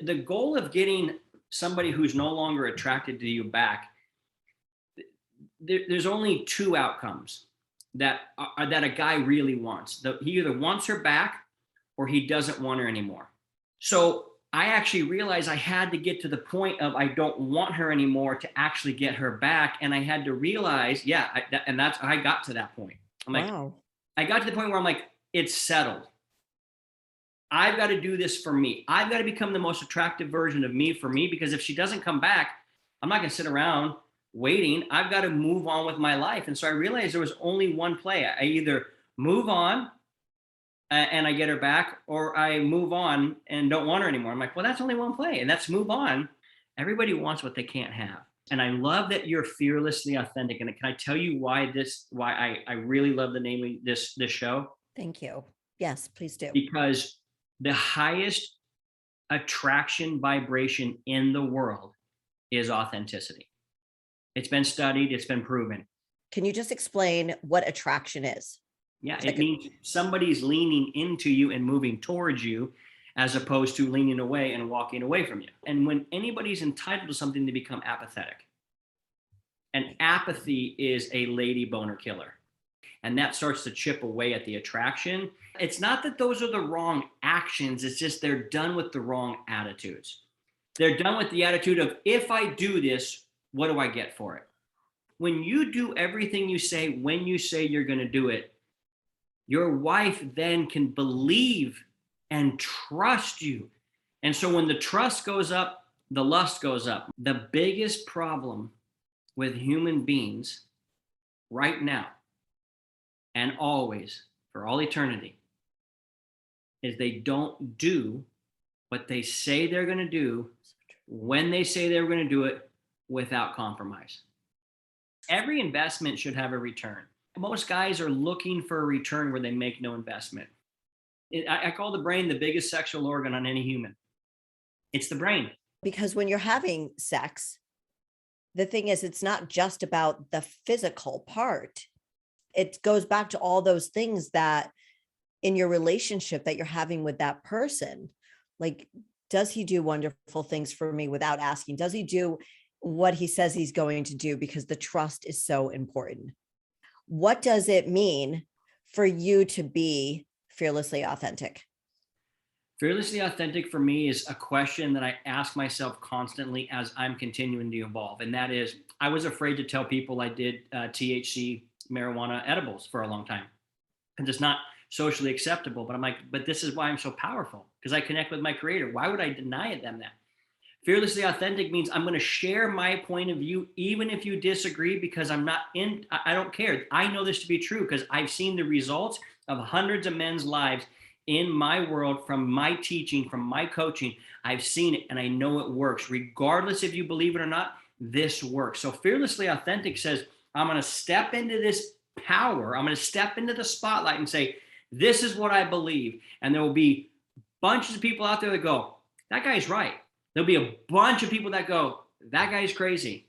The goal of getting somebody who's no longer attracted to you back, there's only two outcomes that that a guy really wants. He either wants her back or he doesn't want her anymore. So I actually realized I had to get to the point of I don't want her anymore to actually get her back. And I had to realize, I got to that point. I'm like, Wow. I got to the point where I'm like, it's settled. I've got to do this for me. I've got to become the most attractive version of me for me, because if she doesn't come back, I'm not going to sit around waiting. I've got to move on with my life. And so I realized there was only one play. I either move on and I get her back, or I move on and don't want her anymore. I'm like, well, that's only one play, and that's move on. Everybody wants what they can't have. And I love that you're fearlessly authentic. And can I tell you why I really love the name of this show? Thank you. Yes, please do. Because the highest attraction vibration in the world is authenticity. It's been studied, it's been proven. Can you just explain what attraction is? Yeah, it means somebody's leaning into you and moving towards you, as opposed to leaning away and walking away from you. And when anybody's entitled to something, they become apathetic. And apathy is a lady boner killer. And that starts to chip away at the attraction. It's not that those are the wrong actions, it's just they're done with the wrong attitudes. They're done with the attitude of, if I do this, what do I get for it? When you do everything you say, when you say you're going to do it, your wife then can believe and trust you. And so when the trust goes up, the lust goes up. The biggest problem with human beings right now and always for all eternity is they don't do what they say they're going to do when they say they're going to do it without compromise. Every investment should have a return. Most guys are looking for a return where they make no investment. I call the brain the biggest sexual organ on any human. It's the brain. Because when you're having sex, the thing is, it's not just about the physical part. It goes back to all those things that in your relationship that you're having with that person. Like, does he do wonderful things for me without asking? Does he do what he says he's going to do? Because the trust is so important. What does it mean for you to be fearlessly authentic? Fearlessly authentic for me is a question that I ask myself constantly as I'm continuing to evolve. And that is, I was afraid to tell people I did THC marijuana edibles for a long time. And it's not socially acceptable, but I'm like, but this is why I'm so powerful, because I connect with my creator. Why would I deny them that? Fearlessly authentic means I'm going to share my point of view, even if you disagree, because I don't care. I know this to be true because I've seen the results of hundreds of men's lives in my world, from my teaching, from my coaching. I've seen it and I know it works. Regardless if you believe it or not, this works. So fearlessly authentic says, I'm going to step into this power. I'm going to step into the spotlight and say, this is what I believe. And there will be bunches of people out there that go, that guy's right. There'll be a bunch of people that go, that guy's crazy.